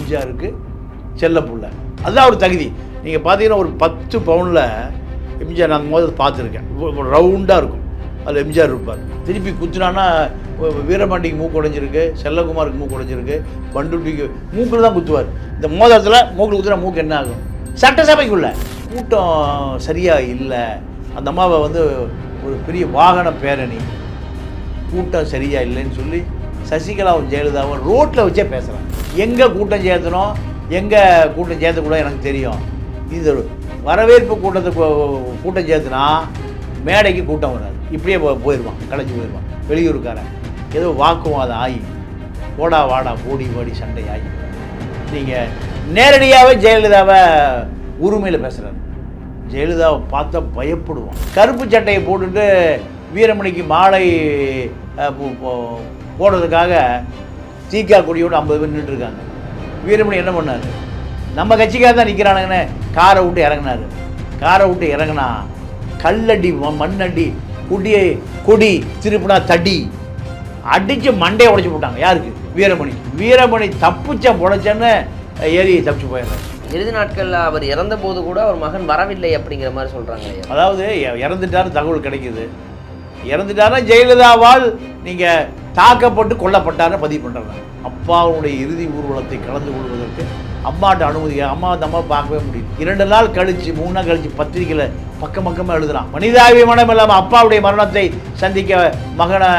எம்ஜிஆருக்கு செல்ல புள்ள. அதுதான் ஒரு தகுதி. நீங்கள் பார்த்தீங்கன்னா ஒரு 10 பவுனில் எம்ஜிஆர் நான் முதல்ல பார்த்துருக்கேன். ரவுண்டாக இருக்கும், அதில் எம்ஜிஆர் இருப்பார். திருப்பி குத்துனான்னா வீரபாண்டிக்கு மூக்கு உடைஞ்சிருக்கு, செல்லகுமாருக்கு மூக்கு உடைஞ்சிருக்கு, பண்டுட்டிக்கு மூக்கில் தான் குத்துவார். இந்த மோதிரத்தில் மூக்கில் குத்துனா மூக்கு என்ன ஆகும்? சட்டசபைக்குள்ள கூட்டம் சரியாக இல்லை. அந்த அம்மாவை வந்து ஒரு பெரிய வாகன பேரணி, கூட்டம் சரியாக இல்லைன்னு சொல்லி சசிகலாவும் ஜெயலலிதாவும் ரோட்டில் வச்சே பேசுகிறாங்க. எங்கே கூட்டம் சேர்த்தணும், எங்கே கூட்டம் சேர்த்தக்கூடாது எனக்கு தெரியும். இது வரவேற்பு கூட்டம் சேர்த்துனா மேடைக்கு கூட்டம் வராது, இப்படியே போயிடுவான், கலைஞ்சி போயிடுவான். வெளியூருக்காரன் ஏதோ வாக்குவாதம் ஆகி போடா வாடா போடி வாடி சண்டை ஆகி நீங்கள் நேரடியாகவே ஜெயலலிதாவை உரிமையில் பேசுகிறார். ஜெயலலிதாவை பார்த்தா பயப்படுவான். கருப்பு சட்டையை போட்டுட்டு வீரமணிக்கு மாலை போடுறதுக்காக தீக்கா கொடியோடு 50 பேர் நின்றுருக்காங்க. வீரமணி என்ன பண்ணார்? நம்ம கட்சிக்காக தான் நிற்கிறானுங்கன்னு காரை விட்டு இறங்கினார். காரை விட்டு இறங்கினா கல்லடி மண்ணடி கொடி திருப்பினா தடி அடித்து மண்டையை உடைச்சி போட்டாங்க. யாருக்கு? வீரமணி. வீரமணி தப்பிச்ச பொழைச்சன்னு ஏறி தப்பிச்சு போயிடுறாரு. இறுதி நாட்களில் அவர் இறந்த போது கூட அவர் மகன் வரவில்லை அப்படிங்கிற மாதிரி சொல்கிறாங்க. அதாவது இறந்துட்டாரு தகவல் கிடைக்குது. இறந்துட்டாருன்னா ஜெயலலிதாவால் நீங்கள் தாக்கப்பட்டு கொல்லப்பட்டாருன்னு பதிவு பண்ணுறாங்க. அப்பாவுடைய இறுதி ஊர்வலத்தை கலந்து கொள்வதற்கு அம்மாட்ட அனுமதி, அம்மா அந்த அம்மா பார்க்கவே முடியும். 2 நாள் கழித்து 3 நாள் கழித்து பத்திரிக்கையில் பக்கமாக எழுதுறான். மனிதாபிமானம் இல்லாமல் அப்பாவுடைய மரணத்தை சந்திக்க மகனை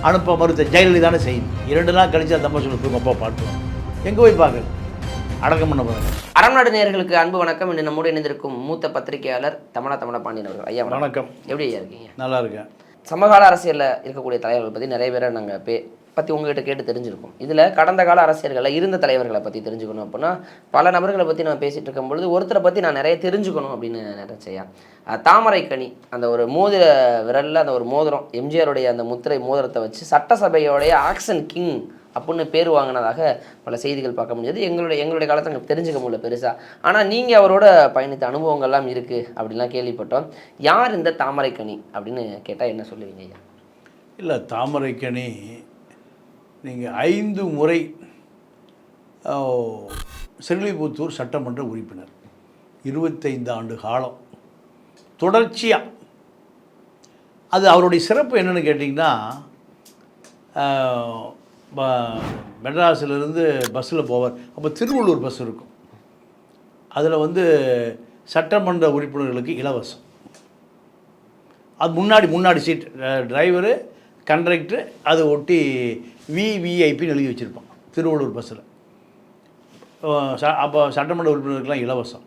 அனுப்ப மறுத்த ஜெயலலிதான செய்தி. 2 நாள் கழித்து அந்த அம்மா சொல்லி அப்பா பார்த்துருவோம். எங்கே போய் பார்க்குறது? அடக்கம் பண்ண போகிறாங்க. அறம்நாடு நேயர்களுக்கு அன்பு வணக்கம். இன்று நம்மோடு இணைந்திருக்கும் மூத்த பத்திரிகையாளர் தமிழபாண்டியன் அவர்கள். ஐயா வணக்கம். எப்படி ஐயா இருக்கீங்க? நல்லா இருக்கேன். சமகால அரசியலில் இருக்கக்கூடிய தலைவர்கள் பற்றி நிறைய பேரை நாங்கள் பற்றி உங்கள்கிட்ட கேட்டு தெரிஞ்சிருக்கோம். இதில் கடந்த கால அரசியல்களில் இருந்த தலைவர்களை பற்றி தெரிஞ்சுக்கணும் அப்படின்னா பல நபர்களை பற்றி நான் பேசிகிட்டு இருக்கும்பொழுது ஒருத்தரை பற்றி நான் நிறைய தெரிஞ்சுக்கணும் அப்படின்னு நினச்சேன். தாமரைக்கனி அந்த ஒரு மோதிர விரலில் அந்த ஒரு மோதிரம், எம்ஜிஆருடைய அந்த முத்திரை மோதிரத்தை வச்சு சட்டசபையோடைய ஆக்ஷன் கிங் அப்படின்னு பேர் வாங்கினதாக பல செய்திகள் பார்க்க முடியாது. எங்களுடைய காலத்தில் எனக்கு தெரிஞ்சுக்க முடியல பெருசாக. ஆனால் நீங்கள் அவரோட பயணித்த அனுபவங்கள்லாம் இருக்குது அப்படின்லாம் கேள்விப்பட்டோம். யார் இந்த தாமரைக்கனி அப்படின்னு கேட்டால் என்ன சொல்லுவீங்க ஐயா? இல்லை, தாமரைக்கனி நீங்கள் 5 முறை ஸ்ரீவில்லிபுத்தூர் சட்டமன்ற உறுப்பினர், 25 ஆண்டு காலம் தொடர்ச்சியாக. அது அவருடைய சிறப்பு என்னென்னு கேட்டிங்கன்னா, மெட்ராஸிலிருந்து பஸ்ஸில் போவார். அப்போ திருவள்ளூர் பஸ் இருக்கும். அதில் வந்து சட்டமன்ற உறுப்பினர்களுக்கு இலவசம். அது முன்னாடி சீட், டிரைவரு கண்டக்டரு அது ஒட்டி விவிஐபின்னு எழுதி வச்சுருப்பான் திருவள்ளூர் பஸ்ஸில். அப்போ சட்டமன்ற உறுப்பினருக்கெலாம் இலவசம்.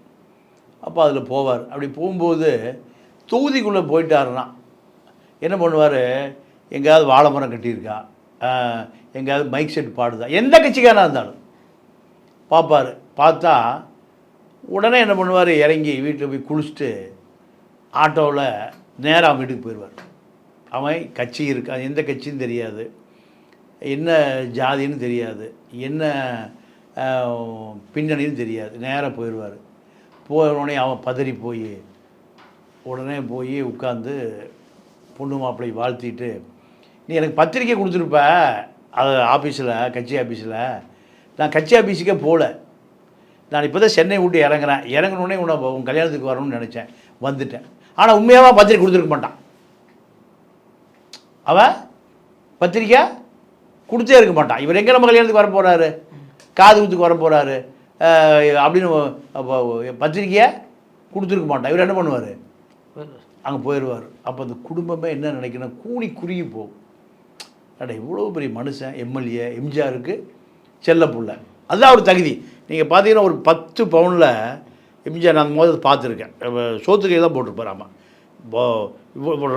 அப்போ அதில் போவார். அப்படி போகும்போது தொகுதிக்குள்ளே போயிட்டாருன்னா என்ன பண்ணுவார்? எங்கேயாவது வாழை மரம் கட்டியிருக்கா, எங்கேயாவது மைக் செட் பாடுதா, எந்த கட்சிக்காரனாக இருந்தாலும் பார்ப்பார். பார்த்தா உடனே என்ன பண்ணுவார்? இறங்கி வீட்டில் போய் குளிச்சுட்டு ஆட்டோவில் நேராக அவன் வீட்டுக்கு போயிடுவார். அவன் கட்சி இருக்கா, எந்த கட்சின்னு தெரியாது, என்ன ஜாதின்னு தெரியாது, என்ன பின்னணின்னு தெரியாது, நேராக போயிடுவார். உடனே அவன் பதறி போய் உடனே போய் உட்காந்து பொண்ணு மாப்பிள்ளை வாழ்த்திட்டு, நீ எனக்கு பத்திரிக்கை கொடுத்துருப்ப அது ஆஃபீஸில், கட்சி ஆஃபீஸில். நான் கட்சி ஆஃபீஸுக்கே போகல, நான் இப்போ தான் சென்னை விட்டு இறங்கினோடனே உன் கல்யாணத்துக்கு வரணும்னு நினச்சேன், வந்துட்டேன். ஆனால் உண்மையாக பத்திரிக்கை கொடுத்துருக்க மாட்டான். அவன் பத்திரிக்கை கொடுத்தே இருக்க மாட்டான். இவர் எங்கே நம்ம கல்யாணத்துக்கு வர போகிறாரு, காது குத்துக்கு வர போகிறாரு அப்படின்னு பத்திரிக்கையை கொடுத்துருக்க மாட்டான். இவர் என்ன பண்ணுவார்? அங்கே போயிடுவார். அப்போ அந்த குடும்பமே என்ன நினைக்கணும், கூனி குறுகி போகும். அட இவ்வளோ பெரிய மனுஷன், எம்எல்ஏ, எம்ஜிஆருக்கு செல்ல புள்ள. அதுதான் ஒரு தகுதி. நீங்கள் பார்த்தீங்கன்னா ஒரு 10 பவுனில் எம்ஜிஆர் நான் முதல்ல பார்த்துருக்கேன். சோத்துக்கை தான் போட்டிருப்பார். ஆமாம்,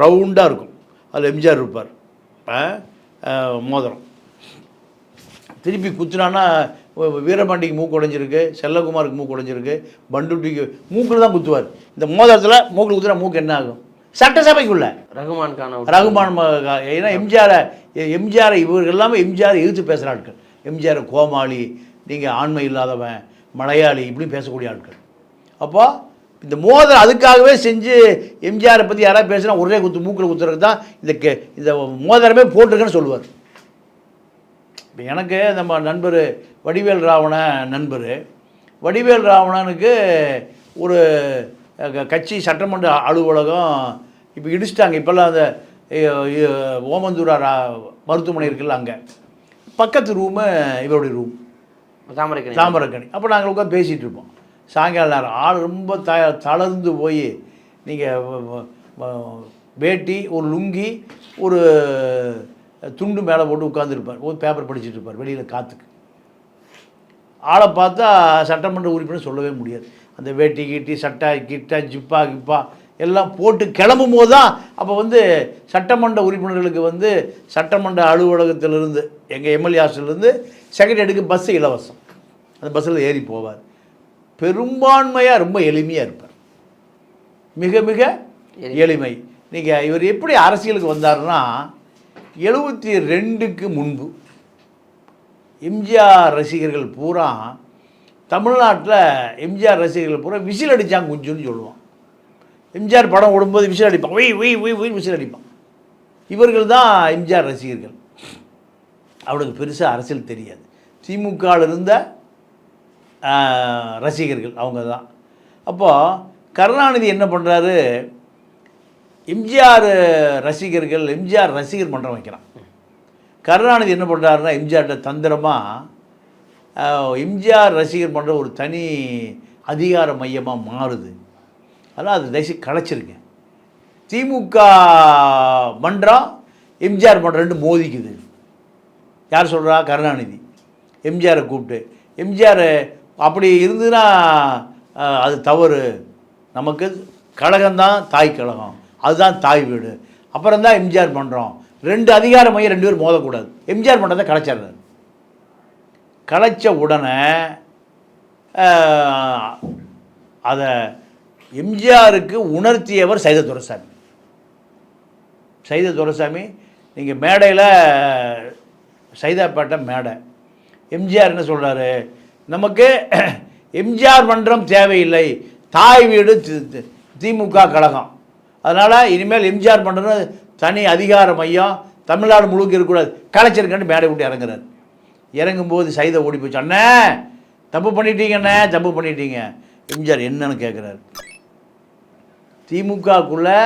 ரவுண்டாக இருக்கும், அதில் எம்ஜிஆர் இருப்பார். மோதிரம் திருப்பி குத்துனான்னா வீரபாண்டிக்கு மூக்கு உடைஞ்சிருக்கு, செல்லகுமாருக்கு மூக்கு உடைஞ்சிருக்கு, பண்டுட்டிக்கு மூக்கில் தான் குத்துவார். இந்த மோதிரத்தில் மூக்கில் குத்துனா மூக்கு என்ன ஆகும்? சட்டசபைக்குள்ள ரகுமான். ஏன்னா எம்ஜிஆரை இவர்கள் எல்லாமே எம்ஜிஆரை எதிர்த்து பேசுகிற ஆட்கள். எம்ஜிஆர் கோமாளி, நீங்கள் ஆண்மை இல்லாதவன், மலையாளி, இப்படின்னு பேசக்கூடிய ஆட்கள். அப்போ இந்த மோதிரம் அதுக்காகவே செஞ்சு எம்ஜிஆரை பற்றி யாராவது பேசுனா ஒரே மூக்கில் குத்துறதுக்கு தான் இந்த மோதிரமே போட்டிருக்குன்னு சொல்லுவார். இப்போ எனக்கு நம்ம நண்பர் வடிவேல் ராவண நண்பர், வடிவேல் ராவணனுக்கு ஒரு கட்சி சட்டமன்ற அலுவலகம் இப்போ இடிச்சிட்டாங்க. இப்போல்லாம் அந்த ஓமந்தூரா மருத்துவமனை இருக்குல்ல, அங்கே பக்கத்து ரூமு இவருடைய ரூம் தாமரக்கணி. அப்போ நாங்கள் உட்காந்து பேசிகிட்டு இருப்போம் சாயங்கால நேரம். ஆள் ரொம்ப தளர்ந்து போய், நீங்கள் வேட்டி ஒரு லுங்கி ஒரு துண்டு மேலே போட்டு உட்காந்துருப்பார், ஒரு பேப்பர் படிச்சுட்டு இருப்பார் வெளியில் காற்றுக்கு. ஆளை பார்த்தா சட்டமன்ற உறுப்பினர் சொல்லவே முடியாது. அந்த வேட்டி கீட்டி சட்டை கிட்டா ஜிப்பா கிப்பா எல்லாம் போட்டு கிளம்பும் போது தான் அப்போ சட்டமன்ற உறுப்பினர்களுக்கு சட்டமன்ற அலுவலகத்திலிருந்து எங்கள் எம்எல்ஏ ஹாஸ்டல்லேருந்து செக்ரட்டரிக்கு பஸ்ஸு இலவசம். அந்த பஸ்ஸில் ஏறி போவார். பெரும்பான்மையாக ரொம்ப எளிமையாக இருப்பார், மிக மிக எளிமை. நீங்கள் இவர் எப்படி அரசியலுக்கு வந்தார்னா 72க்கு முன்பு எம்ஜிஆர் ரசிகர்கள் பூரா தமிழ்நாட்டில் எம்ஜிஆர் ரசிகர்கள் பூரா விசில் அடித்தாங்க குஞ்சுன்னு சொல்லுவான். எம்ஜிஆர் படம் ஓடும்போது விசில் அடிப்பான், ஒய் ஒய் ஒய் ஒய் விசில் அடிப்பான். இவர்கள் தான் எம்ஜிஆர் ரசிகர்கள். அவனுக்கு பெருசாக அரசியல் தெரியாது. திமுகவில் இருந்த ரசிகர்கள் அவங்க தான். அப்போது கருணாநிதி என்ன பண்ணுறாரு, எம்ஜிஆர் ரசிகர்கள் எம்ஜிஆர் ரசிகர் மன்றம் வைக்கிறான். கருணாநிதி என்ன பண்ணுறாருன்னா எம்ஜிஆர்கிட்ட தந்திரமாக எம்ஜிஆர் ரசிகர் மன்ற ஒரு தனி அதிகார மையமாக மாறுது. அதனால் அது தயவுசெய்து கலைச்சிருங்க. திமுக மன்றம் எம்ஜிஆர் மன்றம் ரெண்டு மோதிக்குது. யார் சொல்கிறா? கருணாநிதி. எம்ஜிஆரை கூப்பிட்டு, எம்ஜிஆர் அப்படி இருந்துன்னா அது தவறு, நமக்கு கழகம்தான் தாய் கழகம், அதுதான் தாய் வீடு, அப்புறம் தான் எம்ஜிஆர் மன்றம், ரெண்டு அதிகார மையம் ரெண்டு பேரும் மோதக்கூடாது. எம்ஜிஆர் மன்றத்தை கலைச்சார். கலைச்ச உடனே அதை எம்ஜிஆருக்கு உணர்த்தியவர் சைத துரைசாமி. சைத துரைசாமி நீங்கள் மேடையில் சைதாப்பேட்டை மேடை, எம்ஜிஆர் என்ன சொல்கிறாரு, நமக்கு எம்ஜிஆர் மன்றம் தேவையில்லை, தாய் வீடு திமுக கழகம், அதனால் இனிமேல் எம்ஜிஆர் மன்றம் தனி அதிகார மையம் தமிழ்நாடு முழுக்க இருக்கக்கூடாது, கலைச்சிருக்கேன்னு மேடை விட்டு இறங்குறாரு. இறங்கும்போது சைதை ஓடி போச்சு, அண்ணே தப்பு பண்ணிட்டீங்கண்ணே, தப்பு பண்ணிட்டீங்க. எம்ஜிஆர் என்னன்னு கேட்குறாரு. திமுகக்குள்ளே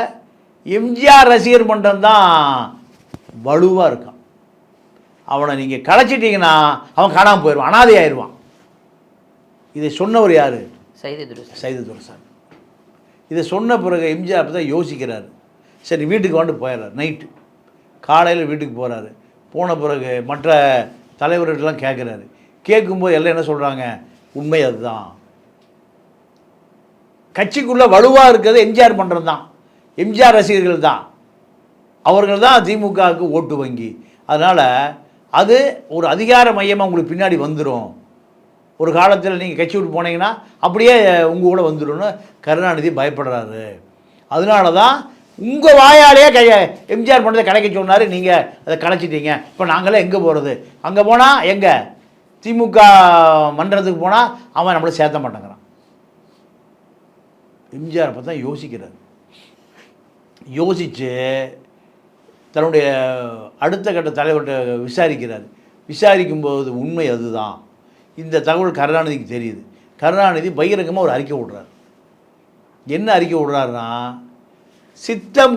எம்ஜிஆர் ரசிகர் மன்றம் தான் வலுவாக இருக்கான், அவனை நீங்கள் கலைச்சிட்டிங்கன்னா அவன் காணாமல் போயிடுவான், அனாதையாயிருவான். இதை சொன்னவர் யார்? சைத துரைசாமி. இதை சொன்ன பிறகு எம்ஜிஆர் அப்போ தான் யோசிக்கிறார். சரி வீட்டுக்கு வந்துட்டு போயிடுறார். நைட்டு காலையில் வீட்டுக்கு போகிறாரு. போன பிறகு மற்ற தலைவர்கள்லாம் கேட்குறாரு. கேட்கும்போது எல்லாம் என்ன சொல்கிறாங்க, உண்மை அதுதான். கட்சிக்குள்ளே வலுவாக இருக்கிறது எம்ஜிஆர் மன்றம் தான், எம்ஜிஆர் ரசிகர்கள் தான், அவர்கள் தான் திமுகவுக்கு ஓட்டு வங்கி. அதனால் அது ஒரு அதிகார மையமாக உங்களுக்கு பின்னாடி வந்துடும். ஒரு காலத்தில் நீங்கள் கட்சி விட்டு போனீங்கன்னா அப்படியே உங்கள் கூட வந்துடும்னு கருணாநிதி பயப்படுறாரு. அதனால தான் உங்கள் வாயாலேயே எம்ஜிஆர் மன்றத்தை கலைக்க சொன்னார். நீங்கள் அதை கலைச்சிட்டீங்க. இப்போ நாங்களே எங்கே போகிறது? அங்கே போனால் எங்கே திமுக மன்றத்துக்கு போனால் அவன் நம்மளை சேர்த்த மாட்டேங்கிறான். எம்ஜிஆர் அப்போ தான் யோசிக்கிறார். யோசித்து தன்னுடைய அடுத்த கட்ட தலைவர்கிட்ட விசாரிக்கிறார். விசாரிக்கும்போது உண்மை அதுதான். இந்த தகவல் கருணாநிதிக்கு தெரியுது. கருணாநிதி பகிரங்கமாக ஒரு அறிக்கை விடுறார். என்ன அறிக்கை விடுறாருன்னா, சித்தம்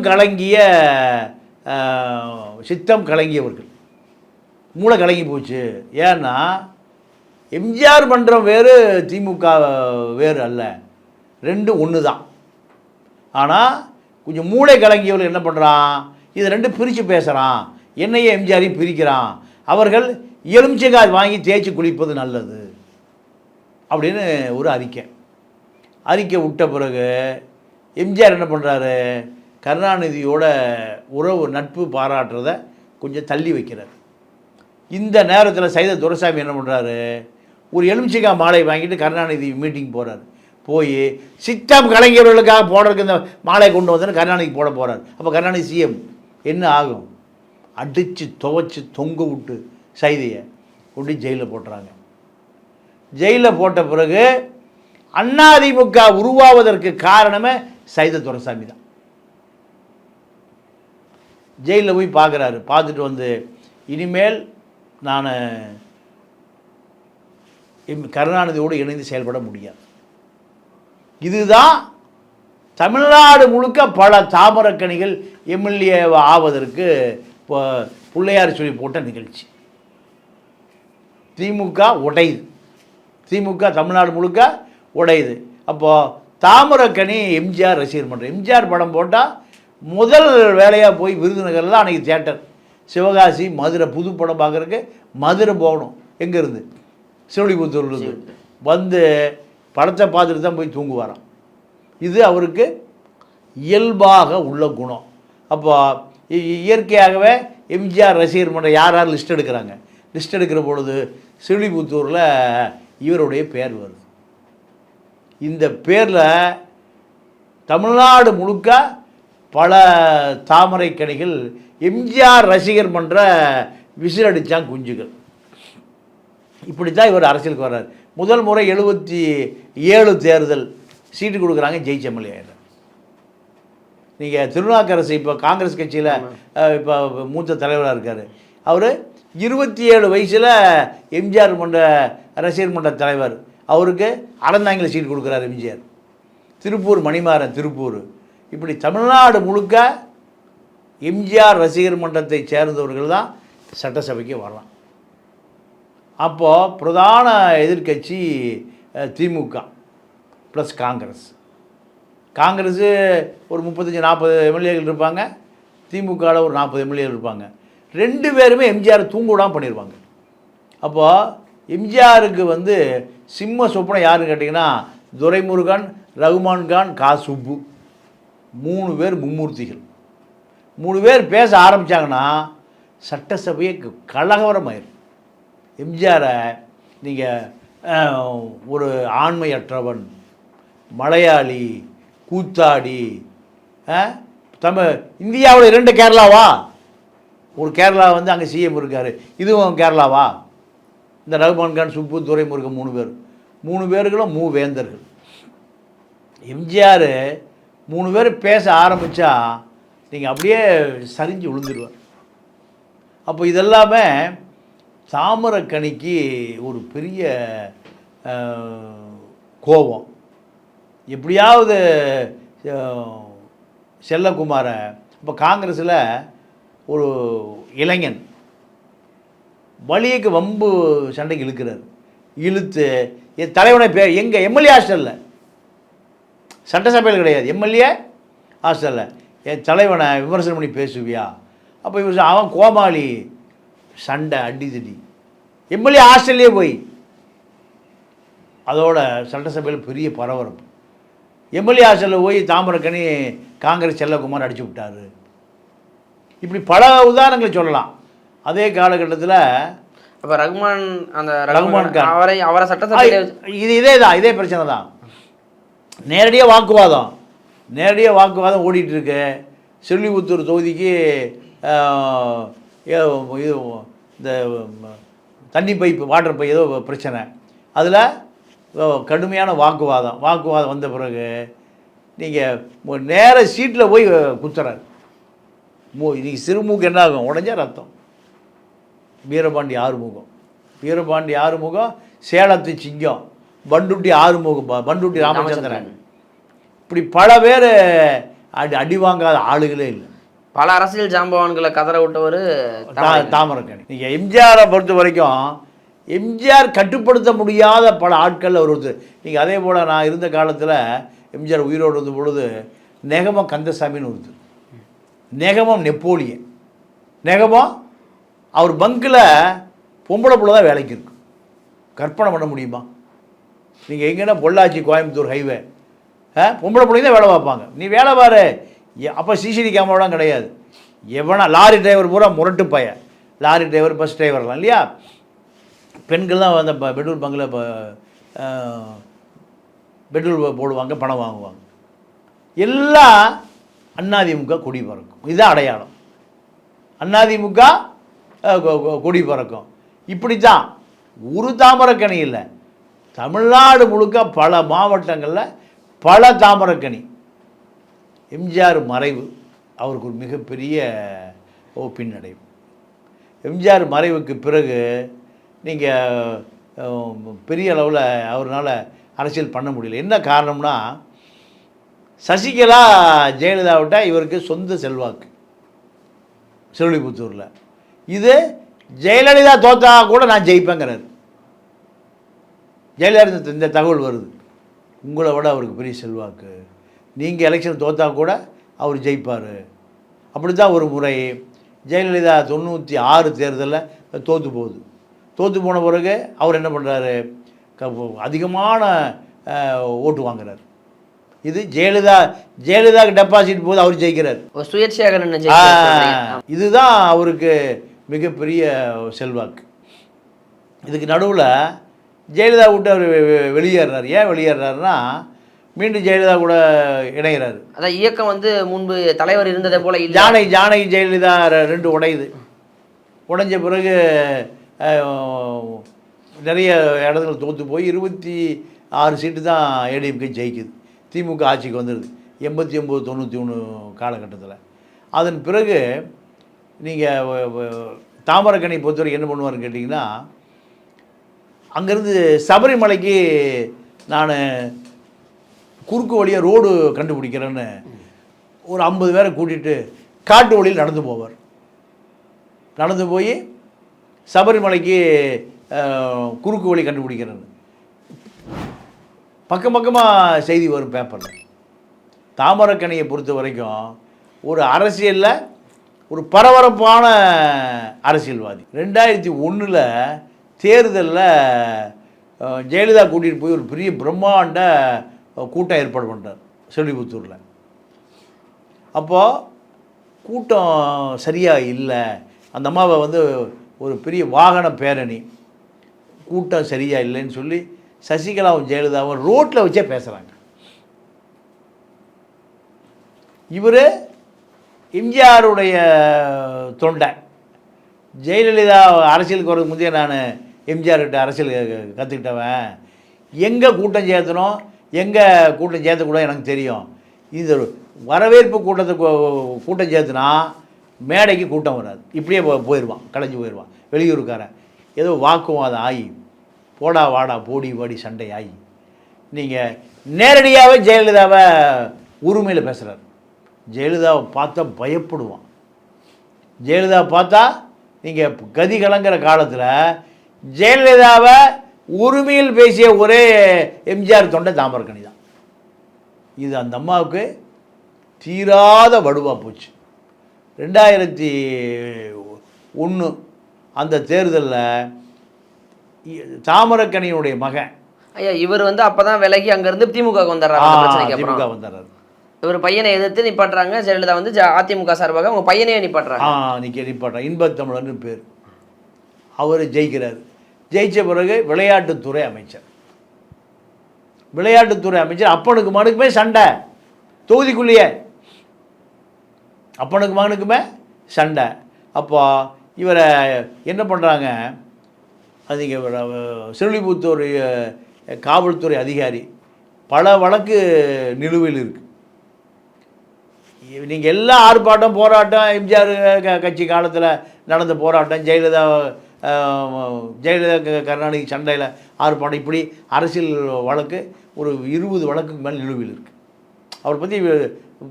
கலங்கியவர்கள், மூளை கலங்கி போச்சு. ஏன்னா எம்ஜிஆர் மன்றம் வேறு திமுக வேறு அல்ல, ரெண்டும் ஒன்று தான். ஆனால் கொஞ்சம் மூளை கலங்கியவர்கள் என்ன பண்ணுறான், இதை ரெண்டும் பிரித்து பேசுகிறான், என்னையே எம்ஜிஆரையும் பிரிக்கிறான், அவர்கள் எலுமிச்சைக்காய் வாங்கி தேய்ச்சி குளிப்பது நல்லது அப்படின்னு ஒரு அறிக்கை விட்ட பிறகு எம்ஜிஆர் என்ன பண்ணுறாரு, கருணாநிதியோட உறவு நட்பு பாராட்டுறதை கொஞ்சம் தள்ளி வைக்கிறார். இந்த நேரத்தில் சைத துரைசாமி என்ன பண்ணுறாரு, ஒரு எலுமிச்சைக்காய் மாலை வாங்கிட்டு கருணாநிதி மீட்டிங் போகிறார். போய் சித்தம் கலைஞர்களுக்காக போடுறதுக்கு இந்த மாலை கொண்டு வந்து கருணாநிதி போட போகிறார். அப்போ கருணாநிதி சிஎம் என்ன ஆகும், அடித்து துவைச்சி தொங்க விட்டு சைதையை கொண்டு ஜெயிலில் போட்டுறாங்க. ஜெயிலில் போட்ட பிறகு அதிமுக உருவாவதற்கு காரணமே சைத துரைசாமி தான். ஜெயிலில் போய் பார்க்குறாரு. பார்த்துட்டு வந்து, இனிமேல் நான் கருணாநிதியோடு இணைந்து செயல்பட முடியாது. இதுதான் தமிழ்நாடு முழுக்க பல தாமரக்கணிகள் எம்எல்ஏ ஆவதற்கு இப்போ பிள்ளையார் சொல்லி போட்ட நிகழ்ச்சி. திமுக உடையுது, திமுக தமிழ்நாடு முழுக்க உடையுது. அப்போது தாமரக்கணி எம்ஜிஆர் ரசிகர் மன்றம். எம்ஜிஆர் படம் போட்டால் முதல் வேலையாக போய் விருதுநகரில் அன்றைக்கி தியேட்டர், சிவகாசி, மதுரை. புது படம் பார்க்குறதுக்கு மதுரை போகணும். எங்கேருந்து? சிவலிபுத்தூர்லேருந்து வந்து படத்தை பார்த்துட்டு தான் போய் தூங்குவாராம். இது அவருக்கு இயல்பாக உள்ள குணம். அப்போ இயற்கையாகவே எம்ஜிஆர் ரசிகர் மன்றம் யார் யார் லிஸ்ட் எடுக்கிறாங்க. லிஸ்ட் எடுக்கிற பொழுது சிவலிபுத்தூரில் இவருடைய பேர் வருது. இந்த பேரில் தமிழ்நாடு முழுக்க பல தாமரைக்கணிகள் எம்ஜிஆர் ரசிகர் மன்ற விசில் அடித்தான் குஞ்சுகள். இப்படி தான் இவர் அரசியலுக்கு வர்றார். முதல் முறை 77 தேர்தல் சீட்டு கொடுக்குறாங்க, ஜெயிச்ச எம்எல்ஏ. நீங்கள் திருநாக்கரசு இப்போ காங்கிரஸ் கட்சியில் இப்போ மூத்த தலைவராக இருக்கார். அவர் 27 வயசில் எம்ஜிஆர் மன்ற ரசிகர் மன்ற தலைவர். அவருக்கு அறந்தாங்கில் சீட்டு கொடுக்குறாரு எம்ஜிஆர். திருப்பூர் மணிமாறன், திருப்பூர். இப்படி தமிழ்நாடு முழுக்க எம்ஜிஆர் ரசிகர் மன்றத்தை சேர்ந்தவர்கள் தான் சட்டசபைக்கு வரலாம். அப்போது பிரதான எதிர்க்கட்சி திமுக ப்ளஸ் காங்கிரஸ். காங்கிரஸு ஒரு 35-40 எம்எல்ஏகள் இருப்பாங்க, திமுகவில் ஒரு 40 எம்எல்ஏகள் இருப்பாங்க. 2 பேருமே எம்ஜிஆர் தூங்கூடாமல் பண்ணிடுவாங்க. அப்போது எம்ஜிஆருக்கு வந்து சிம்ம சொப்பனம் யாருன்னு கேட்டிங்கன்னா துரைமுருகன், ரகுமான் கான், கா சுப்பு. 3 பேர் மும்மூர்த்திகள். 3 பேர் பேச ஆரம்பித்தாங்கன்னா சட்டசபையை கலகவரமாயிரும். எம்ஜிஆரை நீங்கள் ஒரு ஆண்மையற்றவன், மலையாளி, கூத்தாடி, இந்தியாவில் 2 கேரளாவா? ஒரு கேரளா வந்து அங்கே சிஎம் இருக்கார், இதுவும் கேரளாவா? இந்த ரகுமான் கான், சுப்பு, துரைமுருகன் 3 பேர்களும் மூவேந்தர்கள். எம்ஜிஆர் 3 பேர் பேச ஆரம்பித்தா நீங்கள் அப்படியே சரிஞ்சு விழுந்துடுவார். அப்போ இதெல்லாமே தாமரக்கணிக்கு ஒரு பெரிய கோபம். எப்படியாவது செல்லக்குமாரை இப்போ காங்கிரஸில் ஒரு இளைஞன் வழியக்கு வம்பு சண்டைக்கு இழுக்கிறார். இழுத்து என் தலைவனை எங்கே எம்எல்ஏ ஹாஸ்டலில், சட்டசபையில் கிடையாது, எம்எல்ஏ ஹாஸ்டலில் என் தலைவனை விமர்சனம் பண்ணி பேசுவியா? அப்போ இவர் அவன் கோமாளி, சண்டை அடிதடி, எம்எல்ஏ ஹாஸ்டல்லே போய். அதோட சட்டசபையில் பெரிய பரபரப்பு. எம்எல்ஏ ஹாஸ்டலில் போய் தாமரக்கணி காங்கிரஸ் செல்லக்குமார் அடிச்சு விட்டார். இப்படி பல உதாரணங்களை சொல்லலாம். அதே காலகட்டத்தில் அப்போ ரகுமான் கான் அவரை சட்டசபையில் இதே பிரச்சனை தான். நேரடியாக வாக்குவாதம் ஓடிட்டுருக்கு. செல்லிபுத்தூர் தொகுதிக்கு இது இந்த தண்ணி பைப்பு, வாட்டர் பைப் ஏதோ பிரச்சனை. அதில் கடுமையான வாக்குவாதம் வந்த பிறகு நீங்கள் நேர சீட்டில் போய் குத்துறாரு. இன்றைக்கி சிறுமூக்கு என்ன ஆகும்? உடஞ்சா ரத்தம். வீரபாண்டி ஆறுமுகம், சேலத்து சிங்கம், பண்டுட்டி ராமச்சந்திரன். இப்படி பல பேர் அடி வாங்காத ஆளுகளே இல்லை. பல அரசியல் ஜாம்பவான்களை கதற விட்டவர் தாமரக்கணி. நீங்கள் எம்ஜிஆரை பொறுத்த வரைக்கும் எம்ஜிஆர் கட்டுப்படுத்த முடியாத பல ஆட்கள் அவர் ஒருத்தர். நீங்கள் அதே போல் நான் இருந்த காலத்தில் எம்ஜிஆர் உயிரோடு இருந்த பொழுது நெகமம் கந்தசாமின்னு ஒருத்தர், நெகமம் நெப்போலியன். நெகமம் அவர் பங்கில் பொம்பளை புள்ள தான் வேலைக்கு இருக்கு. கற்பனை பண்ண முடியுமா? நீங்கள் எங்கன்னா பொள்ளாச்சி கோயம்புத்தூர் ஹைவே பொம்பளை பிள்ளைங்க தான் வேலை பார்ப்பாங்க. நீ வேலை பாரு. அப்போ சிசிடி கேமராலாம் கிடையாது. எவனா லாரி டிரைவர் பூரா முரட்டு பையன். லாரி டிரைவர், பஸ் டிரைவர்லாம் இல்லையா, பெண்கள் தான் அந்த பெட்ரோல் பங்கில் பெட்ரோல் போடுவாங்க, பணம் வாங்குவாங்க. எல்லாம் அதிமுக கொடி பறக்கும். இதுதான் அடையாளம். அதிமுக கொடி பறக்கும். இப்படி தான் ஒரு தாமரக்கணி இல்லை, தமிழ்நாடு முழுக்க பல மாவட்டங்களில் பல தாமரக்கணி. எம்ஜிஆர் மறைவு அவருக்கு ஒரு மிகப்பெரிய பின்னடைவு. எம்ஜிஆர் மறைவுக்கு பிறகு நீங்கள் பெரிய அளவில் அவரால் அரசியல் பண்ண முடியல. என்ன காரணம்னா, சசிகலா ஜெயலலிதாவிட்ட இவருக்கு சொந்த செல்வாக்கு ஸ்ரீவில்லிபுத்தூரில். இது ஜெயலலிதா தோத்தா கூட நான் ஜெயிப்பேங்கிறார். ஜெயலலிதா இந்த தகவல் வருது, உங்களை விட அவருக்கு பெரிய செல்வாக்கு, நீங்கள் எலெக்ஷன் தோத்தா கூட அவர் ஜெயிப்பார். அப்படி தான் ஒரு முறை ஜெயலலிதா 96 தேர்தலில் தோற்று போகுது. தோற்று போன பிறகு அவர் என்ன பண்ணுறாரு, அதிகமான ஓட்டு வாங்குறார். இது ஜெயலலிதாவுக்கு டெபாசிட் போது அவர் ஜெயிக்கிறார், சுயேட்சையாக நின்று. இதுதான் அவருக்கு மிகப்பெரிய செல்வாக்கு. இதுக்கு நடுவில் ஜெயலலிதா விட்டு அவர் வெளியேறார். ஏன் வெளியேறாருன்னா, மீண்டும் ஜெயலலிதா கூட இணைகிறாரு. அதான் இயக்கம் வந்து முன்பு தலைவர் இருந்ததை போல ஜானகி ஜெயலலிதா 2 உடையுது. உடைஞ்ச பிறகு நிறைய இடத்துல தோற்று போய் 26 சீட்டு தான் ஏடிஎம்கே ஜெயிக்குது. திமுக ஆட்சிக்கு வந்துடுது 89-91 காலகட்டத்தில். அதன் பிறகு நீங்கள் தாமரக்கணி பொறுத்தவரைக்கும் என்ன பண்ணுவாருன்னு கேட்டிங்கன்னா, அங்கேருந்து சபரிமலைக்கு நான் குறுக்கு வழியாக ரோடு கண்டுபிடிக்கிறேன்னு ஒரு 50 பேரை கூட்டிகிட்டு காட்டு வழியில் நடந்து போவார். நடந்து போய் சபரிமலைக்கு குறுக்கு வழி கண்டுபிடிக்கிறேன்னு பக்கமாக செய்தி வரும் பேப்பரில். தாமரக்கணியை பொறுத்த வரைக்கும் ஒரு அரசியலில் ஒரு பரபரப்பான அரசியல்வாதி. 2001 தேர்தலில் ஜெயலலிதா கூட்டிகிட்டு போய் ஒரு பெரிய பிரம்மாண்ட கூட்டம் ஏற்பாடு பண்ணுறார் ஸ்ரீவில்லிபுத்தூரில். அப்போது கூட்டம் சரியாக இல்லை, அந்த அம்மாவை வந்து ஒரு பெரிய வாகன பேரணி, கூட்டம் சரியாக இல்லைன்னு சொல்லி சசிகலாவும் ஜெயலலிதாவும் ரோட்டில் வச்சே பேசுகிறாங்க. இவர் எம்ஜிஆருடைய தொண்டை. ஜெயலலிதா அரசியலுக்கு வரதுக்கு முந்தைய நான் எம்ஜிஆர்கிட்ட அரசியல் கற்றுக்கிட்டவன். எங்கே கூட்டம் சேர்த்தணும், எங்கே கூட்டம் சேர்த்தக்கூடாது எனக்கு தெரியும். இது வரவேற்பு கூட்டம் சேர்த்துனா மேடைக்கு கூட்டம் வராது, இப்படியே போயிடுவான், கலைஞ்சு போயிடுவான். வெளியூருக்காரன் ஏதோ வாக்குவாதம் ஆகி போடா வாடா போடி வாடி சண்டை ஆகி நீங்கள் நேரடியாகவே ஜெயலலிதாவை உரிமையில் பேசுகிறார். ஜெயலலிதாவை பார்த்தா பயப்படுவான். ஜெயலலிதாவை பார்த்தா நீங்கள் கதி கலங்கிற காலத்தில் ஜெயலலிதாவை உரிமையில் பேசிய ஒரே எம்ஜிஆர் தொண்டை தாமரக்கணி தான். இது அந்த அம்மாவுக்கு தீராத வடுவாக போச்சு. 2001 அந்த தேர்தலில் தாமரக்கணியினுடைய மகன் ஐயா இவர் வந்து அப்பதான் விலகி அங்கேருந்து திமுக வந்துடுறாரு. திமுக வந்துடுறாரு. இவர் பையனை எதிர்த்து நிப்பாட்டுறாங்க. ஜெயலலிதா வந்து அதிமுக சார்பாக அவங்க பையனையே நிப்பாட்டுறாங்க. நிப்பாட்டுறாங்க. இன்பத்தமிழர்னு பேர். அவர் ஜெயிக்கிறார். ஜெயித்த பிறகு விளையாட்டுத்துறை அமைச்சர். விளையாட்டுத்துறை அமைச்சர் அப்பனுக்கு மகனுக்குமே சண்டை தொகுதிக்குள்ளேயே. அப்பனுக்கு மகனுக்குமே சண்டை. அப்போ இவரை என்ன பண்ணுறாங்க, அது ஸ்ரீவில்லிபுத்தூர் காவல்துறை அதிகாரி பல வழக்கு நிலுவையில் இருக்குது. நீங்கள் எல்லா ஆர்ப்பாட்டம் போராட்டம் எம்ஜிஆர் கட்சி காலத்தில் நடந்த போராட்டம், ஜெயலலிதா கருணாநிதி சண்டையில் ஆர்ப்பாட்டம், இப்படி அரசியல் வழக்கு ஒரு 20 வழக்குக்கு மேலே நிலுவையில் இருக்குது. அவரை பற்றி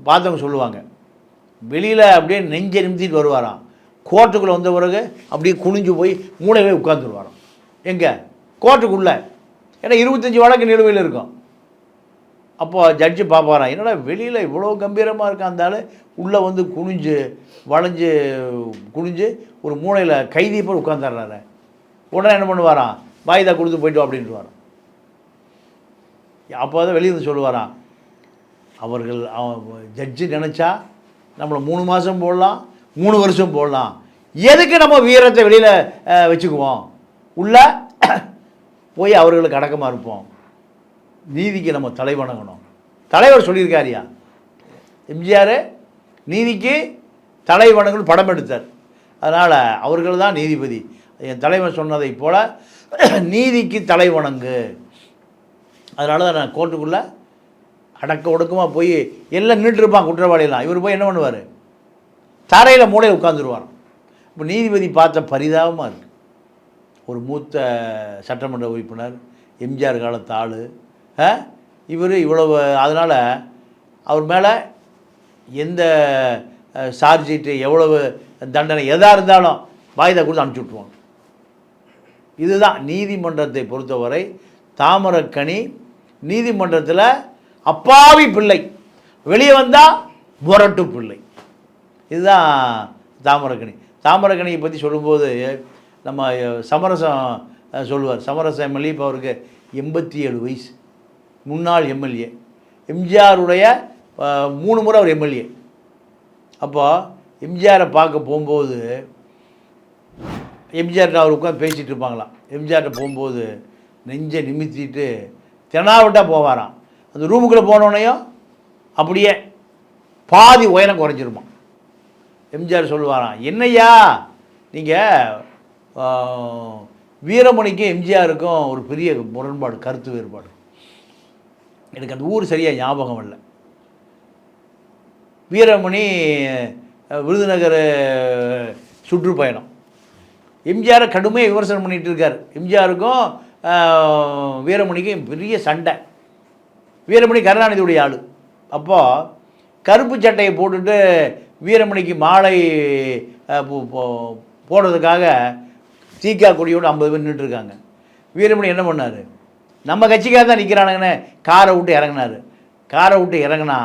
பார்த்தவங்க சொல்லுவாங்க, வெளியில் அப்படியே நெஞ்சை நிமித்திட்டு வருவாராம், கோர்ட்டுக்குள்ளே வந்த பிறகு அப்படியே குனிஞ்சு போய் மூளைவே உட்காந்துருவாராம். எங்கே? கோர்ட்டுக்குள்ளே. ஏன்னா 25 வழக்கு நிலுவையில் இருக்கும். அப்போது ஜட்ஜு பார்ப்பாராம், என்னடா வெளியில் இவ்வளோ கம்பீரமாக இருக்காந்தாலும் உள்ளே வந்து குனிஞ்சு வளைஞ்சு குனிஞ்சு ஒரு மூளையில் கைதி போய் உட்காந்துடுறாரு. உடனே என்ன பண்ணுவாராம், வாய்தா கொடுத்து போய்ட்டு அப்படின்ட்டு வரான். அப்போ தான் வெளியிருந்து சொல்லுவாராம், அவர்கள் ஜட்ஜு நினச்சா நம்மளை 3 மாதம் போடலாம், 3 வருஷம் போடலாம், எதுக்கு நம்ம வீரத்தை வெளியில் வச்சுக்குவோம், உள்ள போய் அவர்களுக்கு அடக்கமாக இருப்போம், நீதிக்கு நம்ம தலை வணங்கணும். தலைவர் சொல்லியிருக்காரியா, எம்ஜிஆர் நீதிக்கு தலை வணங்கணும் படம் எடுத்தார். அதனால் அவர்கள் தான் நீதிபதி. என் தலைவர் சொன்னதை போல் நீதிக்கு தலை வணங்கு. அதனால தான் நான் கோர்ட்டுக்குள்ளே அடக்க ஒடுக்கமாக போய் எல்லாம் நின்றுருப்பான் குற்றவாளியெல்லாம். இவர் போய் என்ன பண்ணுவார், தரையில் மூளையில் உட்காந்துருவார். இப்போ நீதிபதி பார்த்த பரிதாபமாக இருக்குது. ஒரு மூத்த சட்டமன்ற உறுப்பினர், எம்ஜிஆர் காலத்து ஆள், இவர் இவ்வளவு. அதனால் அவர் மேலே எந்த சார்ஜ் ஷீட்டு, எவ்வளவு தண்டனை எதாக இருந்தாலும் வாய்தா கொடுத்து அனுப்பிச்சி விட்ருவாங்க. இதுதான் நீதிமன்றத்தை பொறுத்தவரை. தாமரக்கனி நீதிமன்றத்தில் அப்பாவி பிள்ளை, வெளியே வந்தால் முரட்டு பிள்ளை. இதுதான் தாமரக்கனி. தாமரக்கனியை பற்றி சொல்லும்போது நம்ம சமரசம் சொல்லுவார். சமரசம் எம்எல்ஏ இப்போ அவருக்கு 87 வயசு, முன்னாள் எம்எல்ஏ. எம்ஜிஆருடைய 3 முறை அவர் எம்எல்ஏ. அப்போது எம்ஜிஆரை பார்க்க போகும்போது எம்ஜிஆர்கிட்ட அவர் உட்காந்து பேசிகிட்டு இருப்பாங்களாம். எம்ஜிஆர்கிட்ட போகும்போது நெஞ்சை நிமித்திட்டு தெனாவிட்டால் போவாராம். அந்த ரூமுக்குள்ளே போனோடனையும் அப்படியே பாதி உயரம் குறைஞ்சிருமா. எம்ஜிஆர் சொல்லுவாராம், என்னையா நீங்கள் வீரமணிக்கும் எம்ஜிஆருக்கும் ஒரு பெரிய முரண்பாடு, கருத்து வேறுபாடு. எனக்கு அந்த ஊர் சரியாக ஞாபகம் இல்லை. வீரமணி விருதுநகர் சுற்றுப்பயணம், எம்ஜிஆரை கடுமையாக விமர்சனம் பண்ணிகிட்டு இருக்கார். எம்ஜிஆருக்கும் வீரமணிக்கும் பெரிய சண்டை. வீரமணி கருணாநிதியுடைய ஆள். அப்போது கருப்பு சட்டையை போட்டுட்டு வீரமணிக்கு மாலை போடுறதுக்காக தீக்கா கொடியோடு 50 பேர் நின்றுட்டுருக்காங்க. வீரமணி என்ன பண்ணார், நம்ம கட்சிக்காக தான் நிற்கிறானுங்கன்னு காரை விட்டு இறங்கினார். காரை விட்டு இறங்கினா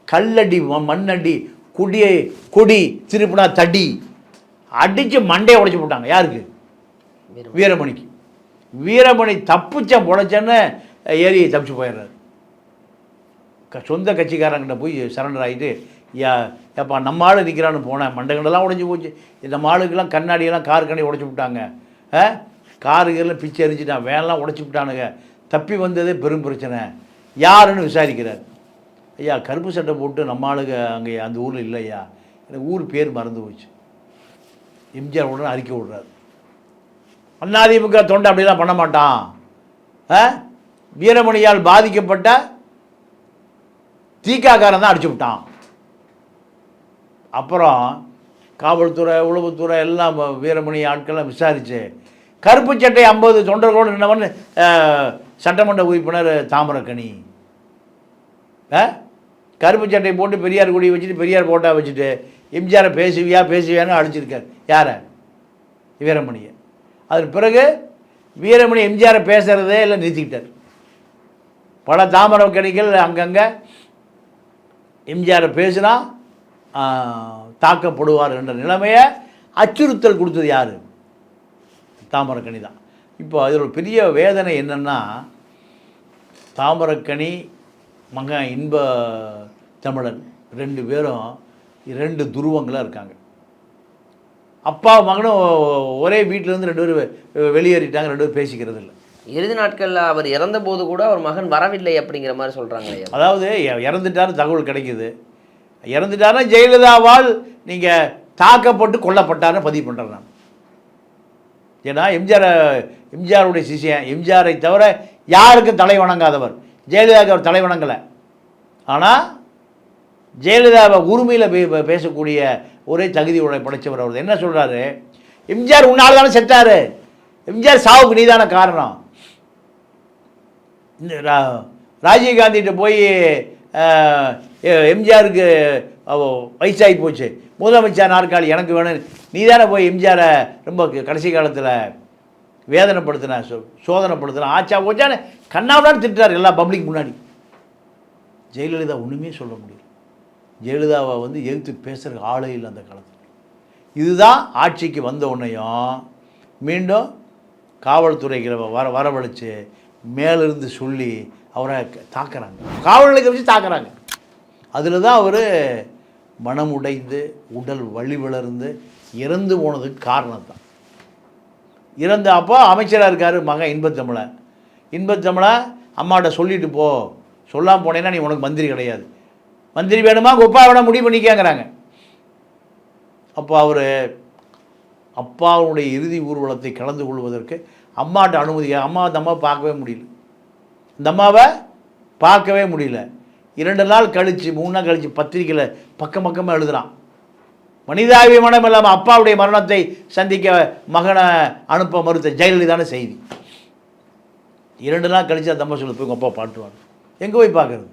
கல்லடி, மண்ணடி, கொடி திருப்பினா தடி அடித்து மண்டையை உடைச்சி போட்டாங்க. யாருக்கு? வீரமணிக்கு. வீரமணி தப்பிச்ச பொழைச்சன்னு ஏறி தப்பிச்சு போயிடுறாரு. சொந்த கட்சிக்காரங்கிட்ட போய் சரண்டர் ஆகிட்டு, ஏப்பா நம்ம ஆள் நிற்கிறான்னு போனேன், மண்டைகண்டெல்லாம் உடஞ்சி போச்சு. நம்ம ஆளுக்கெல்லாம் கண்ணாடியெல்லாம் கார் கண்ணி உடச்சி விட்டாங்க, காருக்கெல்லாம் பிச்சை எரிஞ்சிட்டான், வேனெலாம் உடச்சி விட்டானுங்க, தப்பி வந்ததே பெரும் பிரச்சனை, யாருன்னு விசாரிக்கிறார். ஐயா கருப்பு சட்டை போட்டு நம்ம ஆளுங்க அங்கே அந்த ஊரில் இல்லையா, எனக்கு ஊர் பேர் மறந்து போச்சு. எம்ஜிஆர் உடனே அறிக்கை விடுறாரு, அதிமுக தொண்டை அப்படிலாம் பண்ண மாட்டான், வீரமணியால் பாதிக்கப்பட்ட தீக்காக்காரன் தான் அடிச்சு விட்டான். அப்புறம் காவல்துறை, உளவுத்துறை எல்லாம் வீரமணி ஆட்கள்லாம் விசாரித்து கருப்பு சட்டை 50 தொண்டர்களோடு நின்றவன் சட்டமன்ற உறுப்பினர் தாமரக்கனி. கருப்பு சட்டை போட்டு பெரியார் கொடி வச்சுட்டு பெரியார் போட்டா வச்சுட்டு எம்ஜிஆரை பேசுவியான்னு அடிச்சிருக்கார். யாரை? வீரமணியை. அதன் பிறகு வீரமணி எம்ஜிஆரை பேசுகிறதே இல்லை நிறுத்திக்கிட்டார். பல தாமரக்கணிகள் அங்கங்கே எம்ஜிஆரை பேசினா தாக்கப்படுவார் என்ற நிலைமையை அச்சுறுத்தல் கொடுத்தது யார்? தாமரக்கனி தான். இப்போ அதில் ஒரு பெரிய வேதனை என்னென்னா, தாமரக்கனி மகன் இன்ப தமிழன் 2 பேரும் 2 துருவங்களாக இருக்காங்க. அப்பா மகனும் ஒரே வீட்டிலேருந்து 2 பேர் வெளியேறிட்டாங்க, 2 பேர் பேசிக்கிறது இல்லை. இறுதி நாட்களில் அவர் இறந்த போது கூட அவர் மகன் வரவில்லை அப்படிங்கிற மாதிரி சொல்கிறாங்க. அதாவது இறந்துட்டார் தகவல் கிடைக்குது. இறந்துட்டாருன்னா ஜெயலலிதாவால் நீங்கள் தாக்கப்பட்டு கொல்லப்பட்டார்னு பதிவு பண்ணுறேன் நான். ஏன்னா எம்ஜிஆருடைய சிஷியன், எம்ஜிஆரை தவிர யாருக்கும் தலை வணங்காதவர். ஜெயலலிதாவுக்கு அவர் தலை வணங்கலை. ஆனால் ஜெயலலிதாவை உரிமையில் பேசக்கூடிய ஒரே தகுதி படைத்தவர் அவர். என்ன சொல்கிறாரு, எம்ஜிஆர் உன்னால் தானே செத்தார், எம்ஜிஆர் சாவுக்கு நீதான காரணம். ராஜீவ்காந்திகிட்ட போய் எம்ஜிஆருக்கு வயசாகி போச்சு, முதலமைச்சர் நாற்காலி எனக்கு வேணும், நீ தானே போய் எம்ஜிஆரை ரொம்ப கடைசி காலத்தில் வேதனைப்படுத்தின, சோதனைப்படுத்தின, ஆச்சா போச்சான்னு கண்ணாவிடான்னு திட்டார் எல்லா பப்ளிக் முன்னாடி. ஜெயலலிதா ஒன்றுமே சொல்ல முடியல. ஜெயலலிதாவை எதிர்த்து பேசுகிற ஆளே இல்லை அந்த காலத்தில். இதுதான் ஆட்சிக்கு வந்த உடனேயும் மீண்டும் காவல்துறைகளை வரவழைச்சு மேலிருந்து சொல்லி அவரை தாக்குறாங்க, காவல் நிலையத்தை வச்சு தாக்குறாங்க. அதில் தான் அவர் மனம் உடைந்து உடல் வலி வளர்ந்து இறந்து போனதுக்கு காரணம் தான். இறந்த அப்போ அமைச்சராக இருக்கார் மகன் இன்பத்தமிழை அம்மாட்ட சொல்லிட்டு போ, சொல்லாமல் போனேன்னா நீ உனக்கு மந்திரி கிடையாது, மந்திரி வேணுமா கொப்பா வேணா முடிவு பண்ணிக்கங்கிறாங்க. அப்போ அவர் அப்பாவுடைய இறுதி ஊர்வலத்தை கலந்து கொள்வதற்கு அம்மாட்ட அனுமதி, அந்த அம்மாவை பார்க்கவே முடியல. இந்த அம்மாவை பார்க்கவே முடியல. 2 நாள் கழித்து 3 நாள் கழித்து பத்திரிக்கையில் பக்கமாக எழுதுகிறான், மனிதாபிமானம் இல்லாமல் அப்பாவுடைய மரணத்தை சந்திக்க மகனை அனுப்ப மறுத்த ஜெயலலிதான செய்தி. 2 நாள் கழிச்சு அந்த அம்மா சொல்லி போய் உங்கள் அப்பா பாட்டுவாங்க. எங்கே போய் பார்க்குறது?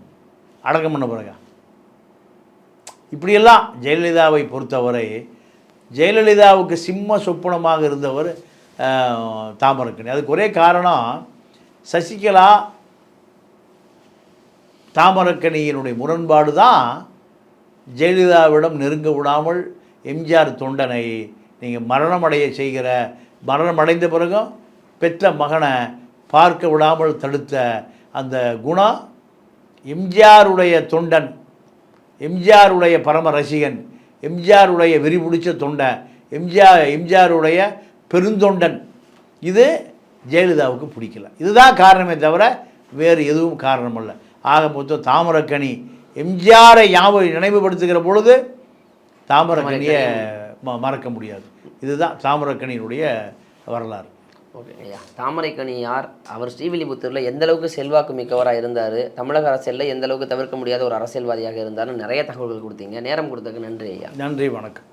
அடக்கம் பண்ண பிறகா? இப்படியெல்லாம் ஜெயலலிதாவை பொறுத்தவரை, ஜெயலலிதாவுக்கு சிம்ம சொப்பனமாக இருந்தவர் தாமரக்கணி. அதுக்கு ஒரே காரணம், சசிகலா தாமரக்கணியினுடைய முரண்பாடு தான் ஜெயலலிதாவிடம் நெருங்க விடாமல் எம்ஜிஆர் தொண்டனை நீங்கள் மரணமடைய செய்கிற, மரணமடைந்த பிறகும் பெற்ற மகனை பார்க்க விடாமல் தடுத்த அந்த குணம் எம்ஜிஆருடைய தொண்டன், எம்ஜிஆருடைய பரம ரசிகன், எம்ஜிஆருடைய விரிபிடிச்ச தொண்டன், எம்ஜிஆருடைய பெருந்தொண்டன். இது ஜெயலலிதாவுக்கு பிடிக்கல. இதுதான் காரணமே தவிர வேறு எதுவும் காரணம் அல்ல. ஆக மொத்தம் தாமரக்கணி எம்ஜிஆரை நினைவுபடுத்துகிற பொழுது தாமரக்கணியை மறக்க முடியாது. இதுதான் தாமரக்கணியினுடைய வரலாறு. ஓகே ஐயா, தாமரைக்கணி யார்? அவர் ஸ்ரீவில்லிபுத்தூரில் எந்த அளவுக்கு செல்வாக்கு மிக்கவராக இருந்தார், தமிழக அரசியலில் எந்த அளவுக்கு தவிர்க்க முடியாத ஒரு அரசியல்வாதியாக இருந்தார்னு நிறைய தகவல்கள் கொடுத்தீங்க. நேரம் கொடுத்ததுக்கு நன்றி ஐயா. நன்றி, வணக்கம்.